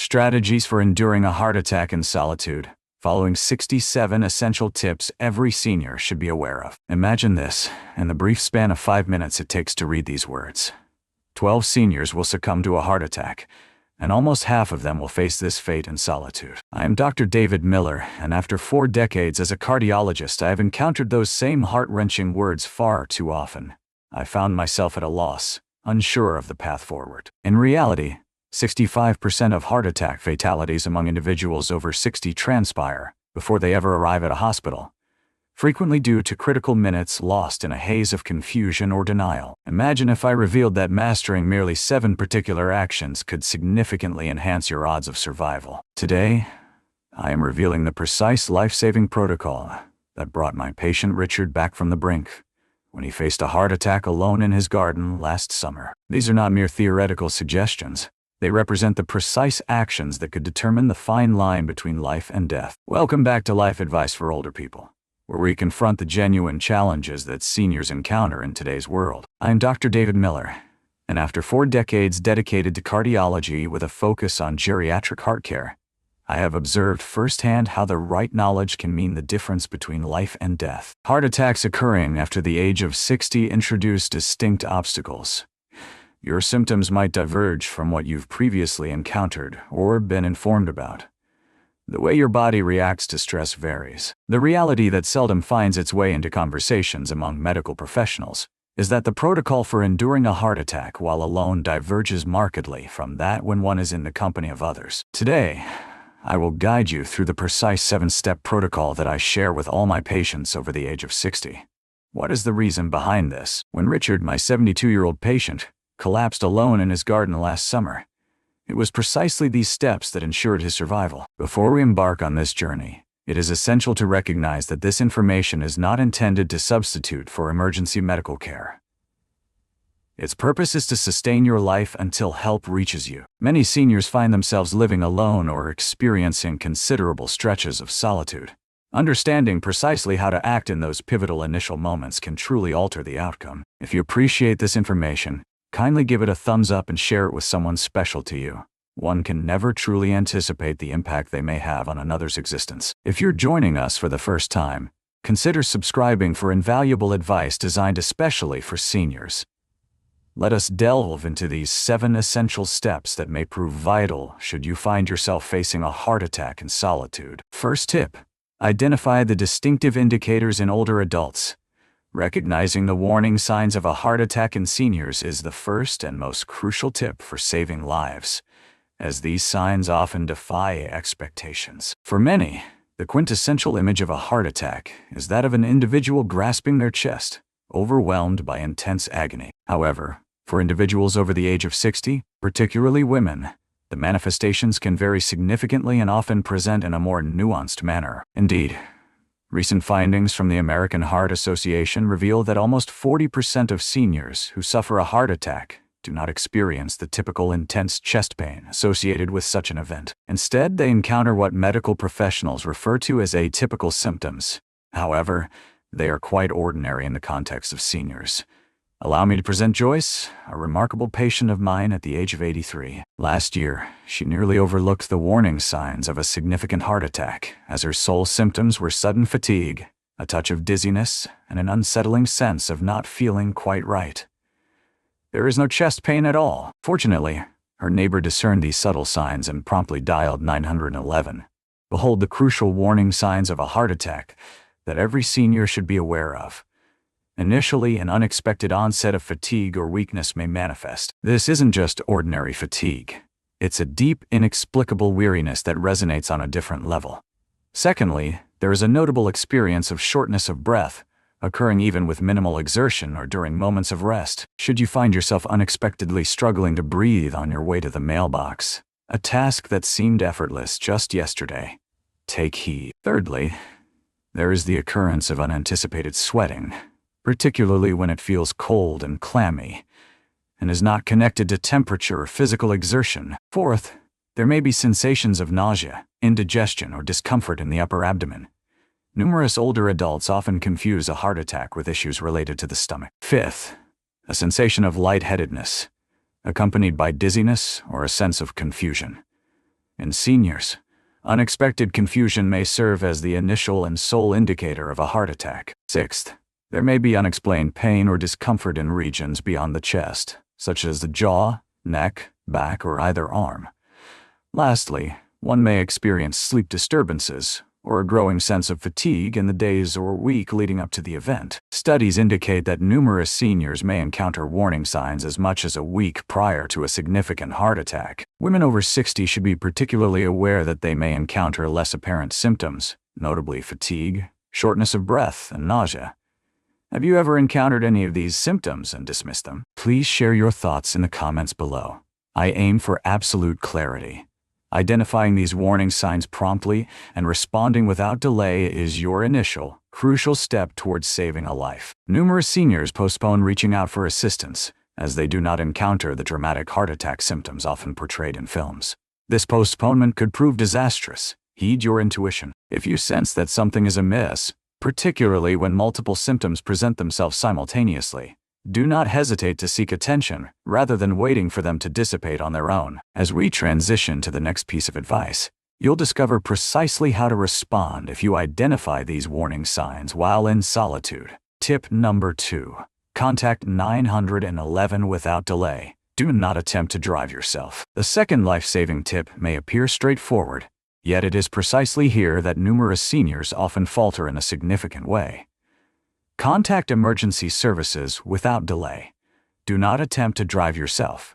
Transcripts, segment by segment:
Strategies for enduring a heart attack in solitude. Following 67 essential tips every senior should be aware of. Imagine this, in the brief span of 5 minutes it takes to read these words. 12 seniors will succumb to a heart attack, and almost half of them will face this fate in solitude. I am Dr. David Miller, and after 4 decades as a cardiologist, I have encountered those same heart-wrenching words far too often. I found myself at a loss, unsure of the path forward. In reality, 65% of heart attack fatalities among individuals over 60 transpire before they ever arrive at a hospital, frequently due to critical minutes lost in a haze of confusion or denial. Imagine if I revealed that mastering merely 7 particular actions could significantly enhance your odds of survival. Today, I am revealing the precise life-saving protocol that brought my patient Richard back from the brink when he faced a heart attack alone in his garden last summer. These are not mere theoretical suggestions. They represent the precise actions that could determine the fine line between life and death. Welcome back to Life Advice for Older People, where we confront the genuine challenges that seniors encounter in today's world. I am Dr. David Miller, and after 4 decades dedicated to cardiology with a focus on geriatric heart care, I have observed firsthand how the right knowledge can mean the difference between life and death. Heart attacks occurring after the age of 60 introduce distinct obstacles. Your symptoms might diverge from what you've previously encountered or been informed about. The way your body reacts to stress varies. The reality that seldom finds its way into conversations among medical professionals is that the protocol for enduring a heart attack while alone diverges markedly from that when one is in the company of others. Today, I will guide you through the precise 7-step protocol that I share with all my patients over the age of 60. What is the reason behind this? When Richard, my 72-year-old patient, collapsed alone in his garden last summer, it was precisely these steps that ensured his survival. Before we embark on this journey, it is essential to recognize that this information is not intended to substitute for emergency medical care. Its purpose is to sustain your life until help reaches you. Many seniors find themselves living alone or experiencing considerable stretches of solitude. Understanding precisely how to act in those pivotal initial moments can truly alter the outcome. If you appreciate this information, kindly give it a thumbs up and share it with someone special to you. One can never truly anticipate the impact they may have on another's existence. If you're joining us for the first time, consider subscribing for invaluable advice designed especially for seniors. Let us delve into these 7 essential steps that may prove vital should you find yourself facing a heart attack in solitude. First tip: identify the distinctive indicators in older adults. Recognizing the warning signs of a heart attack in seniors is the first and most crucial tip for saving lives, as these signs often defy expectations. For many, the quintessential image of a heart attack is that of an individual grasping their chest, overwhelmed by intense agony. However, for individuals over the age of 60, particularly women, the manifestations can vary significantly and often present in a more nuanced manner. Indeed, recent findings from the American Heart Association reveal that almost 40% of seniors who suffer a heart attack do not experience the typical intense chest pain associated with such an event. Instead, they encounter what medical professionals refer to as atypical symptoms. However, they are quite ordinary in the context of seniors. Allow me to present Joyce, a remarkable patient of mine at the age of 83. Last year, she nearly overlooked the warning signs of a significant heart attack, as her sole symptoms were sudden fatigue, a touch of dizziness, and an unsettling sense of not feeling quite right. There is no chest pain at all. Fortunately, her neighbor discerned these subtle signs and promptly dialed 911. Behold the crucial warning signs of a heart attack that every senior should be aware of. Initially, an unexpected onset of fatigue or weakness may manifest. This isn't just ordinary fatigue. It's a deep, inexplicable weariness that resonates on a different level. Secondly, there is a notable experience of shortness of breath, occurring even with minimal exertion or during moments of rest. Should you find yourself unexpectedly struggling to breathe on your way to the mailbox, a task that seemed effortless just yesterday, take heed. Thirdly, there is the occurrence of unanticipated sweating, particularly when it feels cold and clammy, and is not connected to temperature or physical exertion. Fourth, there may be sensations of nausea, indigestion, or discomfort in the upper abdomen. Numerous older adults often confuse a heart attack with issues related to the stomach. Fifth, a sensation of lightheadedness, accompanied by dizziness or a sense of confusion. In seniors, unexpected confusion may serve as the initial and sole indicator of a heart attack. Sixth, there may be unexplained pain or discomfort in regions beyond the chest, such as the jaw, neck, back, or either arm. Lastly, one may experience sleep disturbances or a growing sense of fatigue in the days or week leading up to the event. Studies indicate that numerous seniors may encounter warning signs as much as a week prior to a significant heart attack. Women over 60 should be particularly aware that they may encounter less apparent symptoms, notably fatigue, shortness of breath, and nausea. Have you ever encountered any of these symptoms and dismissed them? Please share your thoughts in the comments below. I aim for absolute clarity. Identifying these warning signs promptly and responding without delay is your initial, crucial step towards saving a life. Numerous seniors postpone reaching out for assistance, as they do not encounter the dramatic heart attack symptoms often portrayed in films. This postponement could prove disastrous. Heed your intuition. If you sense that something is amiss, particularly when multiple symptoms present themselves simultaneously, do not hesitate to seek attention, rather than waiting for them to dissipate on their own. As we transition to the next piece of advice, you'll discover precisely how to respond if you identify these warning signs while in solitude. Tip number 2. Contact 911 without delay. Do not attempt to drive yourself. The second life-saving tip may appear straightforward, yet it is precisely here that numerous seniors often falter in a significant way. Contact emergency services without delay. Do not attempt to drive yourself.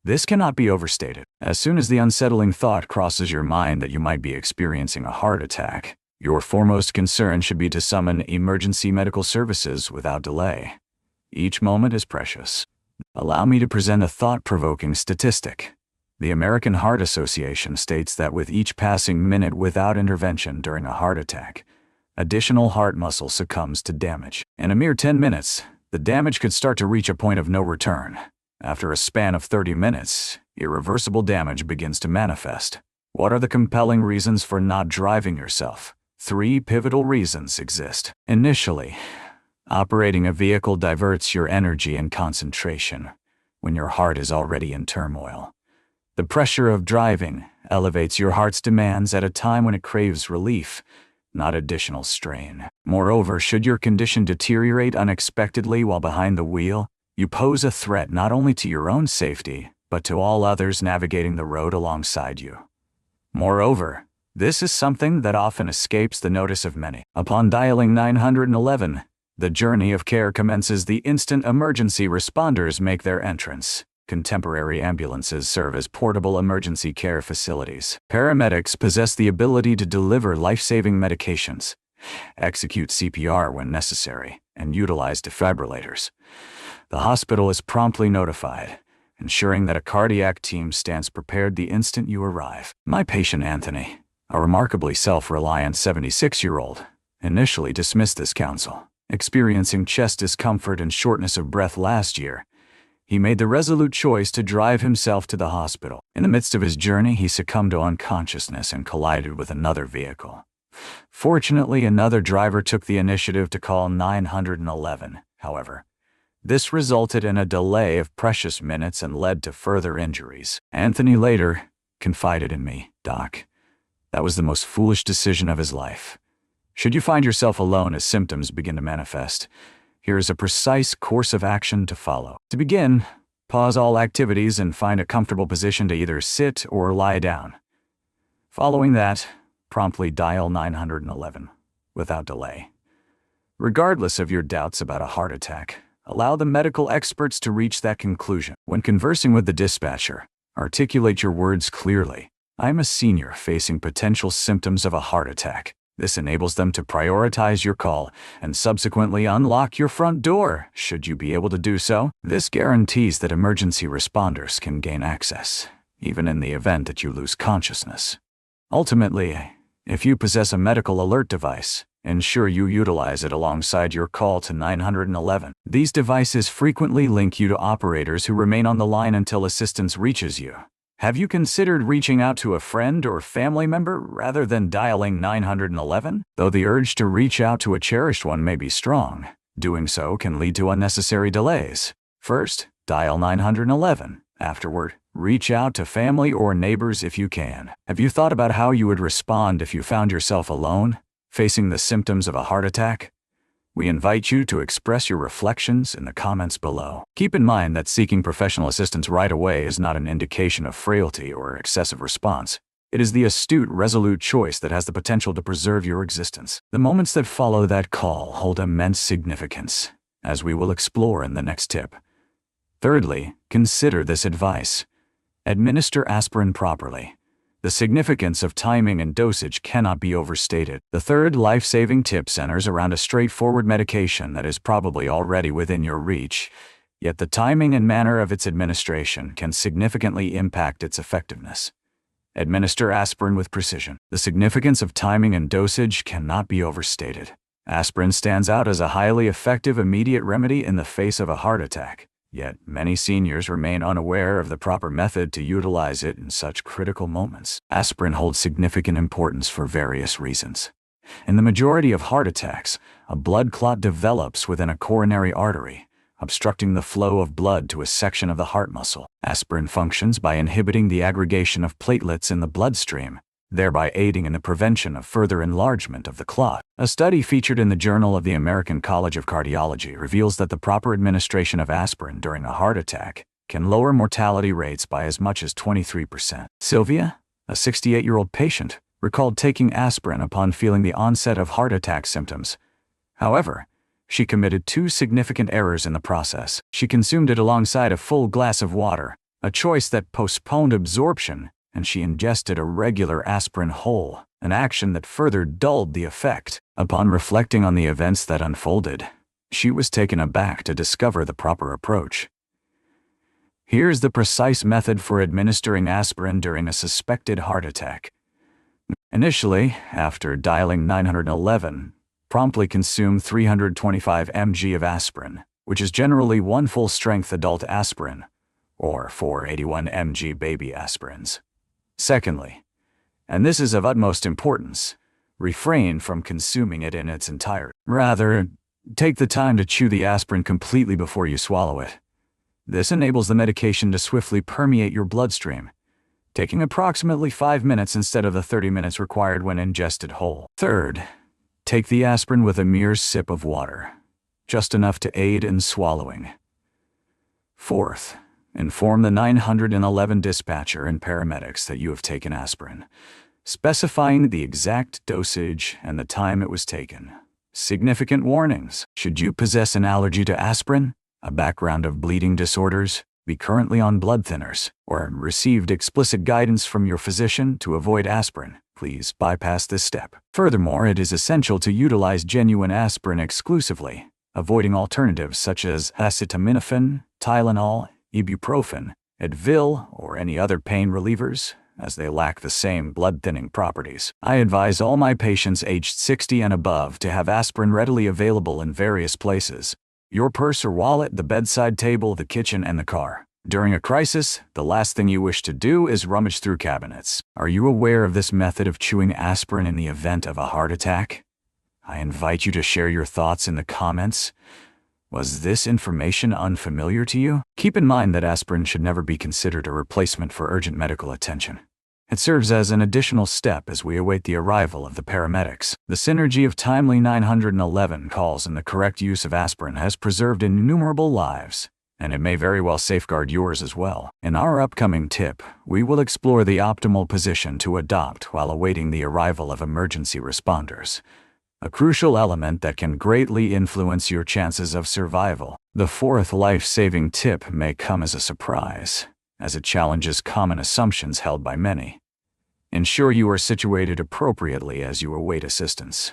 This cannot be overstated. As soon as the unsettling thought crosses your mind that you might be experiencing a heart attack, your foremost concern should be to summon emergency medical services without delay. Each moment is precious. Allow me to present a thought-provoking statistic. The American Heart Association states that with each passing minute without intervention during a heart attack, additional heart muscle succumbs to damage. In a mere 10 minutes, the damage could start to reach a point of no return. After a span of 30 minutes, irreversible damage begins to manifest. What are the compelling reasons for not driving yourself? 3 pivotal reasons exist. Initially, operating a vehicle diverts your energy and concentration when your heart is already in turmoil. The pressure of driving elevates your heart's demands at a time when it craves relief, not additional strain. Moreover, should your condition deteriorate unexpectedly while behind the wheel, you pose a threat not only to your own safety, but to all others navigating the road alongside you. Moreover, this is something that often escapes the notice of many. Upon dialing 911, the journey of care commences the instant emergency responders make their entrance. Contemporary ambulances serve as portable emergency care facilities. Paramedics possess the ability to deliver life-saving medications, execute CPR when necessary, and utilize defibrillators. The hospital is promptly notified, ensuring that a cardiac team stands prepared the instant you arrive. My patient Anthony, a remarkably self-reliant 76-year-old, initially dismissed this counsel. Experiencing chest discomfort and shortness of breath last year, he made the resolute choice to drive himself to the hospital. In the midst of his journey, he succumbed to unconsciousness and collided with another vehicle. Fortunately, another driver took the initiative to call 911. However, this resulted in a delay of precious minutes and led to further injuries. Anthony later confided in me, "Doc, that was the most foolish decision of his life." Should you find yourself alone as symptoms begin to manifest, here is a precise course of action to follow. To begin, pause all activities and find a comfortable position to either sit or lie down. Following that, promptly dial 911 without delay. Regardless of your doubts about a heart attack, allow the medical experts to reach that conclusion. When conversing with the dispatcher, articulate your words clearly. "I am a senior facing potential symptoms of a heart attack." This enables them to prioritize your call and subsequently unlock your front door, should you be able to do so. This guarantees that emergency responders can gain access, even in the event that you lose consciousness. Ultimately, if you possess a medical alert device, ensure you utilize it alongside your call to 911. These devices frequently link you to operators who remain on the line until assistance reaches you. Have you considered reaching out to a friend or family member rather than dialing 911? Though the urge to reach out to a cherished one may be strong, doing so can lead to unnecessary delays. First, dial 911. Afterward, Reach out to family or neighbors if you can. Have you thought about how you would respond if you found yourself alone, facing the symptoms of a heart attack? We invite you to express your reflections in the comments below. Keep in mind that seeking professional assistance right away is not an indication of frailty or excessive response. It is the astute, resolute choice that has the potential to preserve your existence. The moments that follow that call hold immense significance, as we will explore in the next tip. Thirdly, consider this advice. Administer aspirin properly. The significance of timing and dosage cannot be overstated. The third life-saving tip centers around a straightforward medication that is probably already within your reach, yet the timing and manner of its administration can significantly impact its effectiveness. Administer aspirin with precision. The significance of timing and dosage cannot be overstated. Aspirin stands out as a highly effective immediate remedy in the face of a heart attack. Yet, many seniors remain unaware of the proper method to utilize it in such critical moments. Aspirin holds significant importance for various reasons. In the majority of heart attacks, a blood clot develops within a coronary artery, obstructing the flow of blood to a section of the heart muscle. Aspirin functions by inhibiting the aggregation of platelets in the bloodstream, thereby aiding in the prevention of further enlargement of the clot. A study featured in the Journal of the American College of Cardiology reveals that the proper administration of aspirin during a heart attack can lower mortality rates by as much as 23%. Sylvia, a 68-year-old patient, recalled taking aspirin upon feeling the onset of heart attack symptoms. However, she committed two significant errors in the process. She consumed it alongside a full glass of water, a choice that postponed absorption, and she ingested a regular aspirin whole, an action that further dulled the effect. Upon reflecting on the events that unfolded, she was taken aback to discover the proper approach. Here's the precise method for administering aspirin during a suspected heart attack. Initially, after dialing 911, promptly consume 325 mg of aspirin, which is generally one full-strength adult aspirin, or 481 mg baby aspirins. Secondly, and this is of utmost importance, refrain from consuming it in its entirety. Rather, take the time to chew the aspirin completely before you swallow it. This enables the medication to swiftly permeate your bloodstream, taking approximately 5 minutes instead of the 30 minutes required when ingested whole. Third, take the aspirin with a mere sip of water, just enough to aid in swallowing. Fourth, inform the 911 dispatcher and paramedics that you have taken aspirin, specifying the exact dosage and the time it was taken. Significant warnings. Should you possess an allergy to aspirin, a background of bleeding disorders, be currently on blood thinners, or received explicit guidance from your physician to avoid aspirin, please bypass this step. Furthermore, it is essential to utilize genuine aspirin exclusively, avoiding alternatives such as acetaminophen, Tylenol, ibuprofen, Advil, or any other pain relievers, as they lack the same blood-thinning properties. I advise all my patients aged 60 and above to have aspirin readily available in various places: your purse or wallet, the bedside table, the kitchen, and the car. During a crisis, the last thing you wish to do is rummage through cabinets. Are you aware of this method of chewing aspirin in the event of a heart attack? I invite you to share your thoughts in the comments. Was this information unfamiliar to you? Keep in mind that aspirin should never be considered a replacement for urgent medical attention. It serves as an additional step as we await the arrival of the paramedics. The synergy of timely 911 calls and the correct use of aspirin has preserved innumerable lives, and it may very well safeguard yours as well. In our upcoming tip, we will explore the optimal position to adopt while awaiting the arrival of emergency responders, a crucial element that can greatly influence your chances of survival. The fourth life-saving tip may come as a surprise, as it challenges common assumptions held by many. Ensure you are situated appropriately as you await assistance.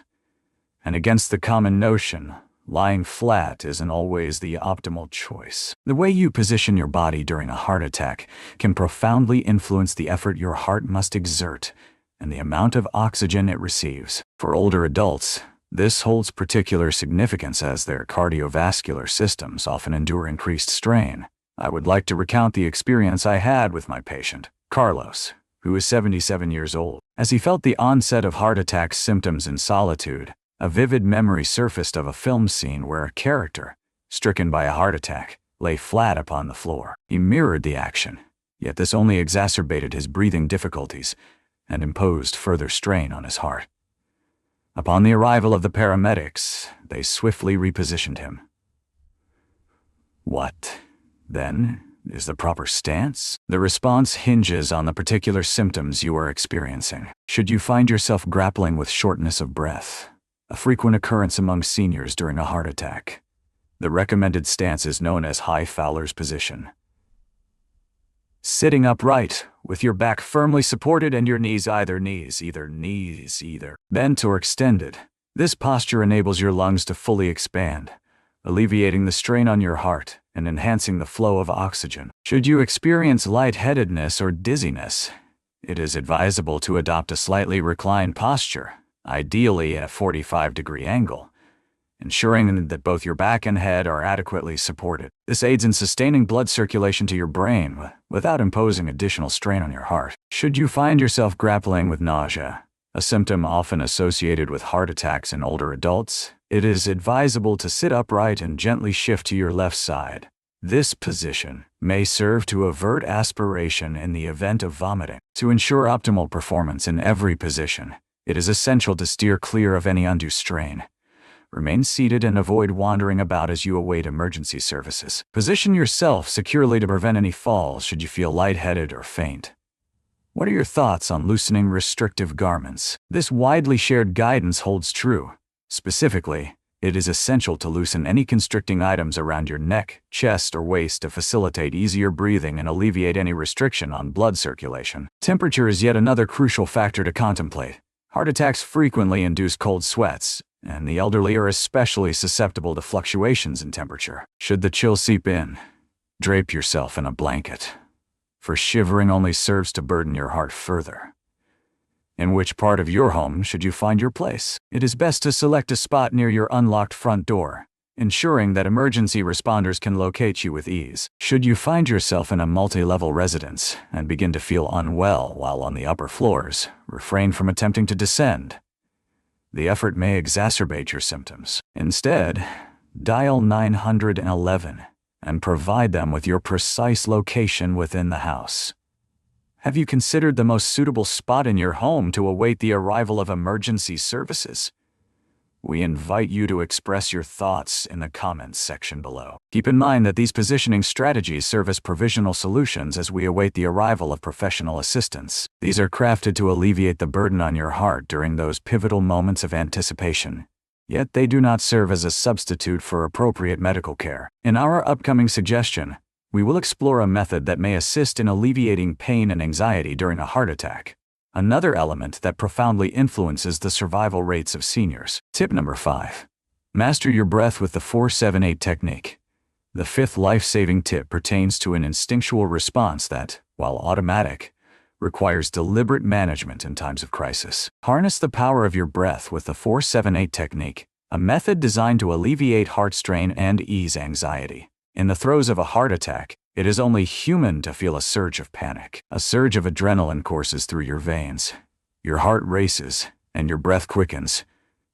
And against the common notion, lying flat isn't always the optimal choice. The way you position your body during a heart attack can profoundly influence the effort your heart must exert and the amount of oxygen it receives. For older adults, this holds particular significance as their cardiovascular systems often endure increased strain. I would like to recount the experience I had with my patient, Carlos, who is 77 years old. As he felt the onset of heart attack symptoms in solitude, a vivid memory surfaced of a film scene where a character, stricken by a heart attack, lay flat upon the floor. He mirrored the action, Yet this only exacerbated his breathing difficulties and imposed further strain on his heart. Upon the arrival of the paramedics, they swiftly repositioned him. What, then, is the proper stance? The response hinges on the particular symptoms you are experiencing. Should you find yourself grappling with shortness of breath, a frequent occurrence among seniors during a heart attack, the recommended stance is known as high Fowler's position. Sitting upright, with your back firmly supported and your knees either bent or extended. This posture enables your lungs to fully expand, alleviating the strain on your heart and enhancing the flow of oxygen. Should you experience lightheadedness or dizziness, it is advisable to adopt a slightly reclined posture, ideally at a 45-degree angle, ensuring that both your back and head are adequately supported. This aids in sustaining blood circulation to your brain without imposing additional strain on your heart. Should you find yourself grappling with nausea, a symptom often associated with heart attacks in older adults, it is advisable to sit upright and gently shift to your left side. This position may serve to avert aspiration in the event of vomiting. To ensure optimal performance in every position, it is essential to steer clear of any undue strain. Remain seated and avoid wandering about as you await emergency services. Position yourself securely to prevent any falls should you feel lightheaded or faint. What are your thoughts on loosening restrictive garments? This widely shared guidance holds true. Specifically, it is essential to loosen any constricting items around your neck, chest, or waist to facilitate easier breathing and alleviate any restriction on blood circulation. Temperature is yet another crucial factor to contemplate. Heart attacks frequently induce cold sweats, and the elderly are especially susceptible to fluctuations in temperature. Should the chill seep in, drape yourself in a blanket, for shivering only serves to burden your heart further. In which part of your home should you find your place? It is best to select a spot near your unlocked front door, ensuring that emergency responders can locate you with ease. Should you find yourself in a multi-level residence and begin to feel unwell while on the upper floors, refrain from attempting to descend. The effort may exacerbate your symptoms. Instead, dial 911 and provide them with your precise location within the house. Have you considered the most suitable spot in your home to await the arrival of emergency services? We invite you to express your thoughts in the comments section below. Keep in mind that these positioning strategies serve as provisional solutions as we await the arrival of professional assistance. These are crafted to alleviate the burden on your heart during those pivotal moments of anticipation. Yet they do not serve as a substitute for appropriate medical care. In our upcoming suggestion, we will explore a method that may assist in alleviating pain and anxiety during a heart attack. Another element that profoundly influences the survival rates of seniors. Tip number 5. Master your breath with the 4-7-8 technique. The fifth life-saving tip pertains to an instinctual response that, while automatic, requires deliberate management in times of crisis. Harness the power of your breath with the 4-7-8 technique, a method designed to alleviate heart strain and ease anxiety. In the throes of a heart attack, it is only human to feel a surge of panic. A surge of adrenaline courses through your veins. Your heart races, and your breath quickens,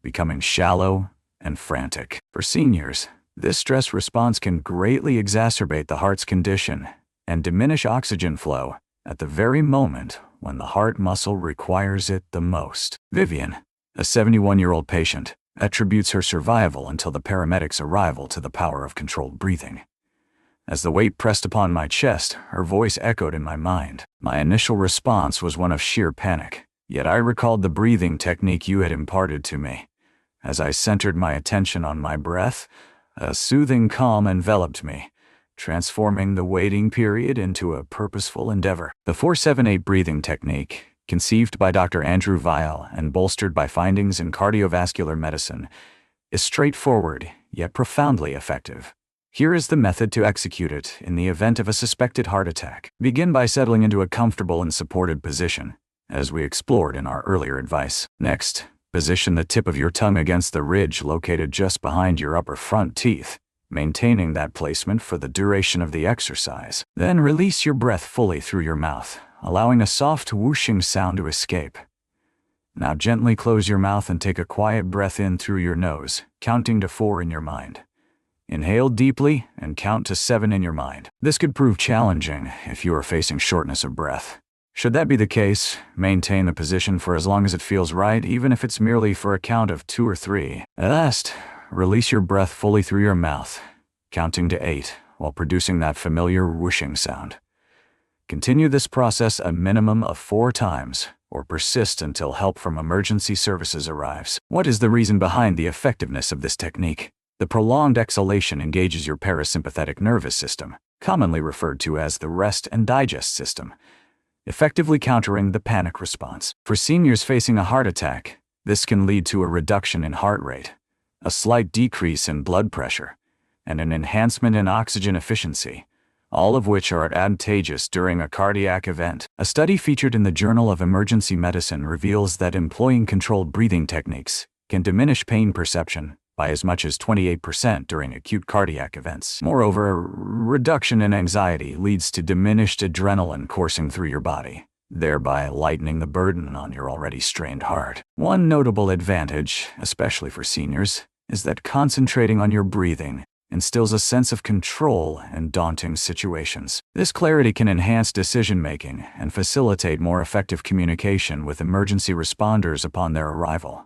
becoming shallow and frantic. For seniors, this stress response can greatly exacerbate the heart's condition and diminish oxygen flow at the very moment when the heart muscle requires it the most. Vivian, a 71-year-old patient, attributes her survival until the paramedics' arrival to the power of controlled breathing. As the weight pressed upon my chest, her voice echoed in my mind. My initial response was one of sheer panic, yet I recalled the breathing technique you had imparted to me. As I centered my attention on my breath, a soothing calm enveloped me, transforming the waiting period into a purposeful endeavor. The 4-7-8 breathing technique, conceived by Dr. Andrew Weil and bolstered by findings in cardiovascular medicine, is straightforward yet profoundly effective. Here is the method to execute it in the event of a suspected heart attack. Begin by settling into a comfortable and supported position, as we explored in our earlier advice. Next, position the tip of your tongue against the ridge located just behind your upper front teeth, maintaining that placement for the duration of the exercise. Then release your breath fully through your mouth, allowing a soft whooshing sound to escape. Now gently close your mouth and take a quiet breath in through your nose, counting to 4 in your mind. Inhale deeply and count to 7 in your mind. This could prove challenging if you are facing shortness of breath. Should that be the case, maintain the position for as long as it feels right, even if it's merely for a count of 2 or 3. Last, release your breath fully through your mouth, counting to 8 while producing that familiar whooshing sound. Continue this process a minimum of 4 times, or persist until help from emergency services arrives. What is the reason behind the effectiveness of this technique? The prolonged exhalation engages your parasympathetic nervous system, commonly referred to as the rest and digest system, effectively countering the panic response. For seniors facing a heart attack, this can lead to a reduction in heart rate, a slight decrease in blood pressure, and an enhancement in oxygen efficiency, all of which are advantageous during a cardiac event. A study featured in the Journal of Emergency Medicine reveals that employing controlled breathing techniques can diminish pain perception by as much as 28% during acute cardiac events. Moreover, a reduction in anxiety leads to diminished adrenaline coursing through your body, thereby lightening the burden on your already strained heart. One notable advantage, especially for seniors, is that concentrating on your breathing instills a sense of control in daunting situations. This clarity can enhance decision-making and facilitate more effective communication with emergency responders upon their arrival.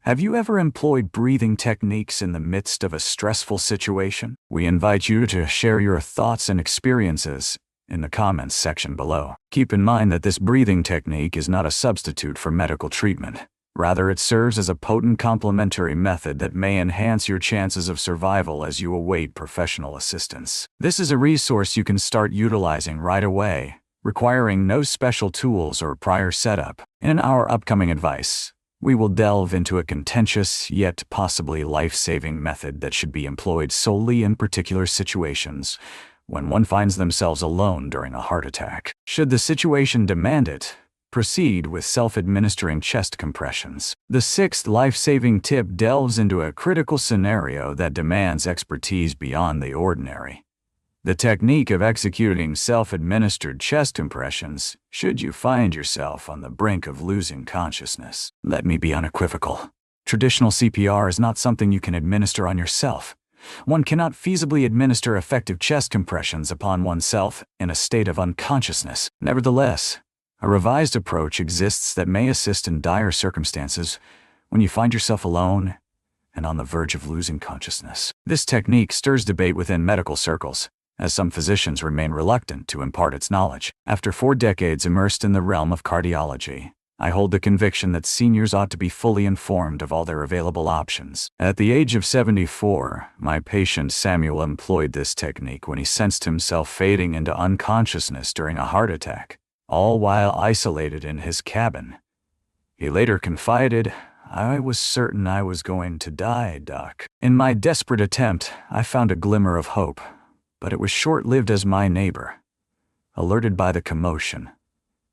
Have you ever employed breathing techniques in the midst of a stressful situation? We invite you to share your thoughts and experiences in the comments section below. Keep in mind that this breathing technique is not a substitute for medical treatment. Rather, it serves as a potent complementary method that may enhance your chances of survival as you await professional assistance. This is a resource you can start utilizing right away, requiring no special tools or prior setup. In our upcoming advice, we will delve into a contentious yet possibly life-saving method that should be employed solely in particular situations when one finds themselves alone during a heart attack. Should the situation demand it, proceed with self-administering chest compressions. The 6th life-saving tip delves into a critical scenario that demands expertise beyond the ordinary: the technique of executing self-administered chest compressions should you find yourself on the brink of losing consciousness. Let me be unequivocal. Traditional CPR is not something you can administer on yourself. One cannot feasibly administer effective chest compressions upon oneself in a state of unconsciousness. Nevertheless, a revised approach exists that may assist in dire circumstances when you find yourself alone and on the verge of losing consciousness. This technique stirs debate within medical circles, as some physicians remain reluctant to impart its knowledge. After 4 decades immersed in the realm of cardiology, I hold the conviction that seniors ought to be fully informed of all their available options. At the age of 74, my patient Samuel employed this technique when he sensed himself fading into unconsciousness during a heart attack, all while isolated in his cabin. He later confided, "I was certain I was going to die, Doc." In my desperate attempt, I found a glimmer of hope, but it was short-lived as my neighbor, alerted by the commotion,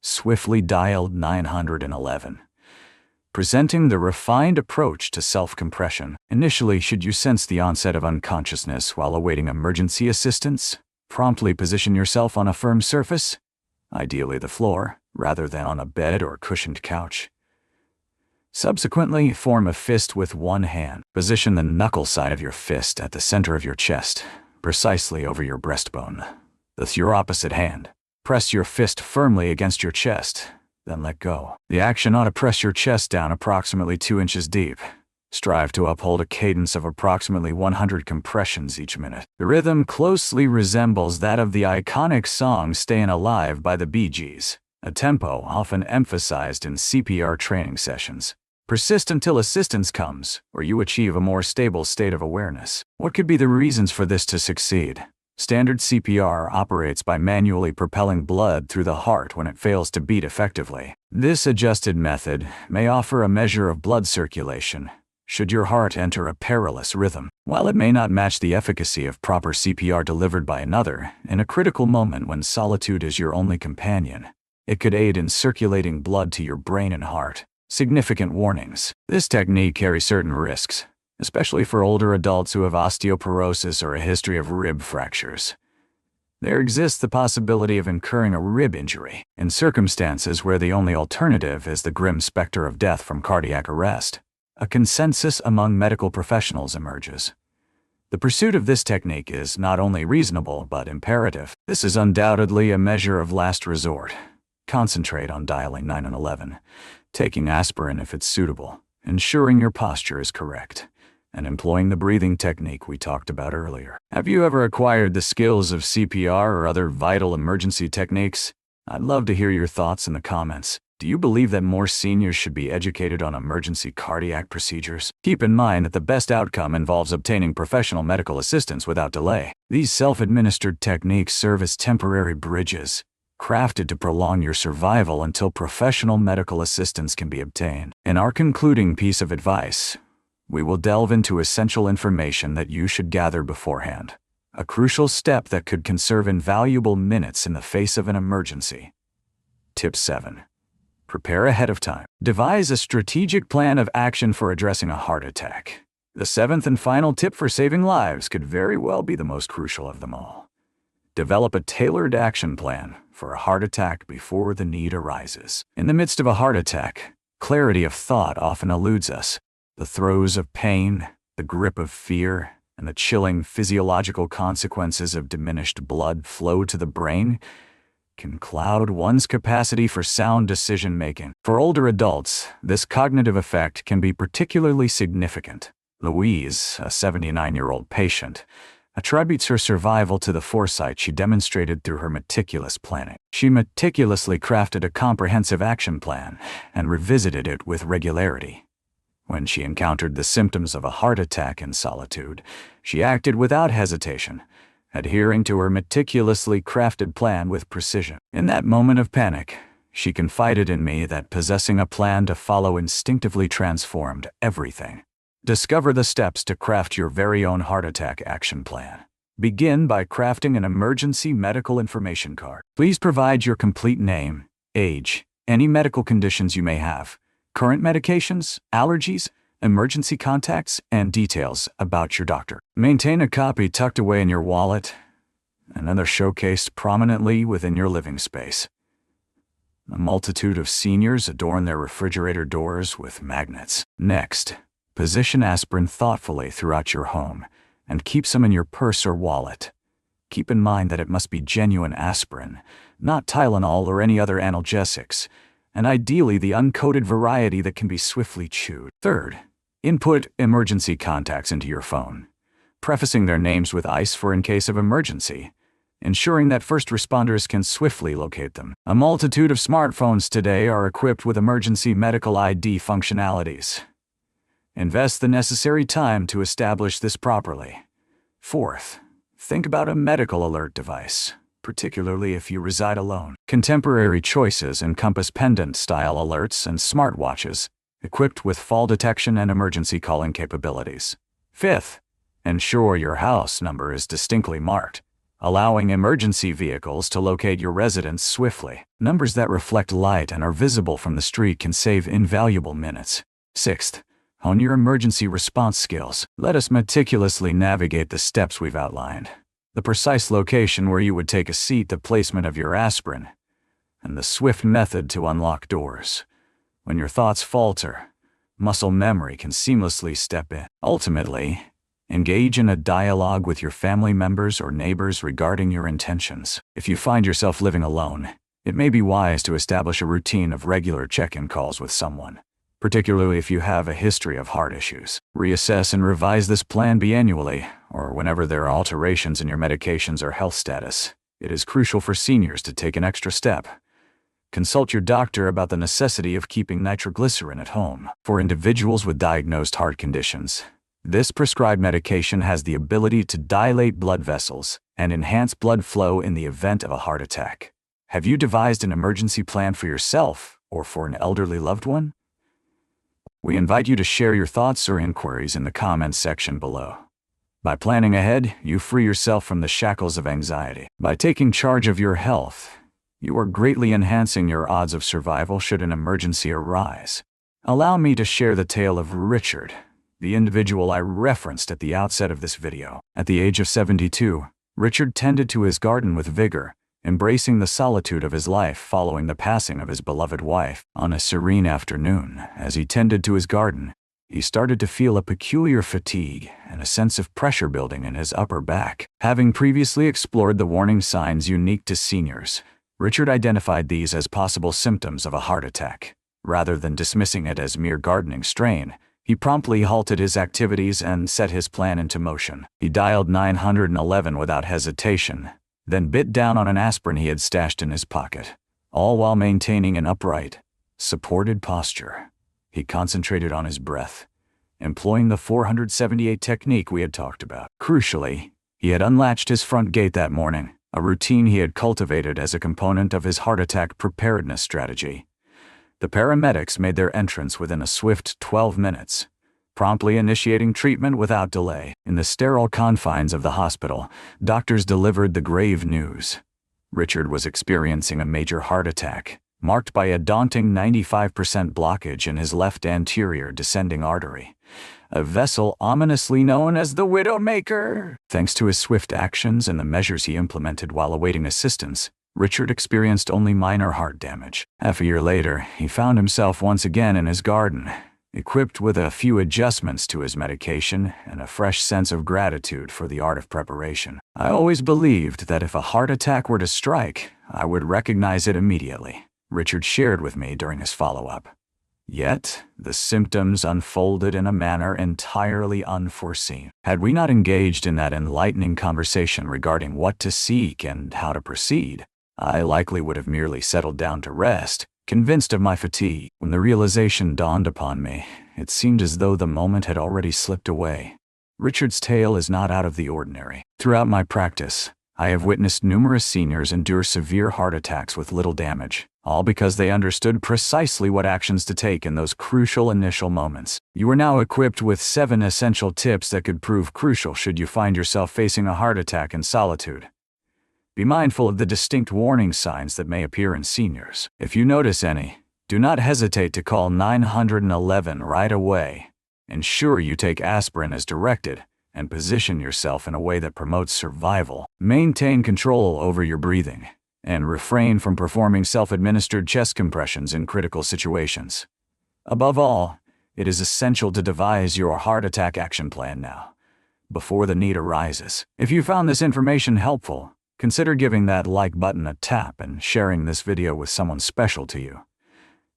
swiftly dialed 911, presenting the refined approach to self-compression. Initially, should you sense the onset of unconsciousness while awaiting emergency assistance, promptly position yourself on a firm surface, ideally the floor, rather than on a bed or cushioned couch. Subsequently, form a fist with one hand. Position the knuckle side of your fist at the center of your chest, precisely over your breastbone. With your opposite hand, press your fist firmly against your chest, then let go. The action ought to press your chest down approximately 2 inches deep. Strive to uphold a cadence of approximately 100 compressions each minute. The rhythm closely resembles that of the iconic song "Stayin' Alive" by the Bee Gees, a tempo often emphasized in CPR training sessions. Persist until assistance comes, or you achieve a more stable state of awareness. What could be the reasons for this to succeed? Standard CPR operates by manually propelling blood through the heart when it fails to beat effectively. This adjusted method may offer a measure of blood circulation should your heart enter a perilous rhythm. While it may not match the efficacy of proper CPR delivered by another, in a critical moment when solitude is your only companion, it could aid in circulating blood to your brain and heart. Significant warnings. This technique carries certain risks, especially for older adults who have osteoporosis or a history of rib fractures. There exists the possibility of incurring a rib injury in circumstances where the only alternative is the grim specter of death from cardiac arrest. A consensus among medical professionals emerges. The pursuit of this technique is not only reasonable but imperative. This is undoubtedly a measure of last resort. Concentrate on dialing 911, taking aspirin if it's suitable, ensuring your posture is correct, and employing the breathing technique we talked about earlier. Have you ever acquired the skills of CPR or other vital emergency techniques? I'd love to hear your thoughts in the comments. Do you believe that more seniors should be educated on emergency cardiac procedures? Keep in mind that the best outcome involves obtaining professional medical assistance without delay. These self-administered techniques serve as temporary bridges, crafted to prolong your survival until professional medical assistance can be obtained. In our concluding piece of advice, we will delve into essential information that you should gather beforehand, a crucial step that could conserve invaluable minutes in the face of an emergency. Tip 7. Prepare ahead of time. Devise a strategic plan of action for addressing a heart attack. The seventh and final tip for saving lives could very well be the most crucial of them all. Develop a tailored action plan for a heart attack before the need arises. In the midst of a heart attack, clarity of thought often eludes us. The throes of pain, the grip of fear, and the chilling physiological consequences of diminished blood flow to the brain can cloud one's capacity for sound decision-making. For older adults, this cognitive effect can be particularly significant. Louise, a 79-year-old patient, attributes her survival to the foresight she demonstrated through her meticulous planning. She meticulously crafted a comprehensive action plan and revisited it with regularity. When she encountered the symptoms of a heart attack in solitude, she acted without hesitation, adhering to her meticulously crafted plan with precision. In that moment of panic, she confided in me that possessing a plan to follow instinctively transformed everything. Discover the steps to craft your very own heart attack action plan. Begin by crafting an emergency medical information card. Please provide your complete name, age, any medical conditions you may have, current medications, allergies, emergency contacts, and details about your doctor. Maintain a copy tucked away in your wallet, another showcased prominently within your living space. A multitude of seniors adorn their refrigerator doors with magnets. Next, position aspirin thoughtfully throughout your home and keep some in your purse or wallet. Keep in mind that it must be genuine aspirin, not Tylenol or any other analgesics, and ideally the uncoated variety that can be swiftly chewed. Third, input emergency contacts into your phone, prefacing their names with ICE for in case of emergency, ensuring that first responders can swiftly locate them. A multitude of smartphones today are equipped with emergency medical ID functionalities. Invest the necessary time to establish this properly. Fourth, think about a medical alert device, particularly if you reside alone. Contemporary choices encompass pendant-style alerts and smartwatches, equipped with fall detection and emergency calling capabilities. Fifth, ensure your house number is distinctly marked, allowing emergency vehicles to locate your residence swiftly. Numbers that reflect light and are visible from the street can save invaluable minutes. Sixth, hone your emergency response skills. Let us meticulously navigate the steps we've outlined. The precise location where you would take a seat, the placement of your aspirin, and the swift method to unlock doors. When your thoughts falter, muscle memory can seamlessly step in. Ultimately, engage in a dialogue with your family members or neighbors regarding your intentions. If you find yourself living alone, it may be wise to establish a routine of regular check-in calls with someone, particularly if you have a history of heart issues. Reassess and revise this plan biannually, or whenever there are alterations in your medications or health status. It is crucial for seniors to take an extra step. Consult your doctor about the necessity of keeping nitroglycerin at home. For individuals with diagnosed heart conditions, this prescribed medication has the ability to dilate blood vessels and enhance blood flow in the event of a heart attack. Have you devised an emergency plan for yourself or for an elderly loved one? We invite you to share your thoughts or inquiries in the comments section below. By planning ahead, you free yourself from the shackles of anxiety. By taking charge of your health, you are greatly enhancing your odds of survival should an emergency arise. Allow me to share the tale of Richard, the individual I referenced at the outset of this video. At the age of 72, Richard tended to his garden with vigor, embracing the solitude of his life following the passing of his beloved wife. On a serene afternoon, as he tended to his garden, he started to feel a peculiar fatigue and a sense of pressure building in his upper back. Having previously explored the warning signs unique to seniors, Richard identified these as possible symptoms of a heart attack. Rather than dismissing it as mere gardening strain, he promptly halted his activities and set his plan into motion. He dialed 911 without hesitation, then bit down on an aspirin he had stashed in his pocket, all while maintaining an upright, supported posture. He concentrated on his breath, employing the 478 technique we had talked about. Crucially, he had unlatched his front gate that morning, a routine he had cultivated as a component of his heart attack preparedness strategy. The paramedics made their entrance within a swift 12 minutes, promptly initiating treatment without delay. In the sterile confines of the hospital, doctors delivered the grave news. Richard was experiencing a major heart attack, marked by a daunting 95% blockage in his left anterior descending artery, a vessel ominously known as the Widowmaker. Thanks to his swift actions and the measures he implemented while awaiting assistance, Richard experienced only minor heart damage. Half a year later, he found himself once again in his garden, equipped with a few adjustments to his medication and a fresh sense of gratitude for the art of preparation. I always believed that if a heart attack were to strike, I would recognize it immediately, Richard shared with me during his follow-up. Yet, the symptoms unfolded in a manner entirely unforeseen. Had we not engaged in that enlightening conversation regarding what to seek and how to proceed, I likely would have merely settled down to rest, convinced of my fatigue. When the realization dawned upon me, it seemed as though the moment had already slipped away. Richard's tale is not out of the ordinary. Throughout my practice, I have witnessed numerous seniors endure severe heart attacks with little damage, all because they understood precisely what actions to take in those crucial initial moments. You are now equipped with 7 essential tips that could prove crucial should you find yourself facing a heart attack in solitude. Be mindful of the distinct warning signs that may appear in seniors. If you notice any, do not hesitate to call 911 right away. Ensure you take aspirin as directed, and position yourself in a way that promotes survival. Maintain control over your breathing, and refrain from performing self-administered chest compressions in critical situations. Above all, it is essential to devise your heart attack action plan now, before the need arises. If you found this information helpful, consider giving that like button a tap and sharing this video with someone special to you.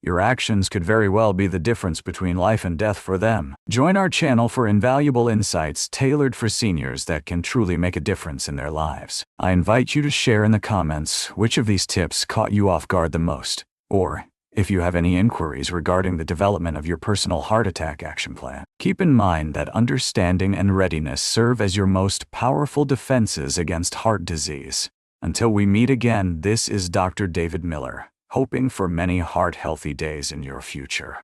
Your actions could very well be the difference between life and death for them. Join our channel for invaluable insights tailored for seniors that can truly make a difference in their lives. I invite you to share in the comments which of these tips caught you off guard the most, or if you have any inquiries regarding the development of your personal heart attack action plan. Keep in mind that understanding and readiness serve as your most powerful defenses against heart disease. Until we meet again, this is Dr. David Miller, hoping for many heart-healthy days in your future.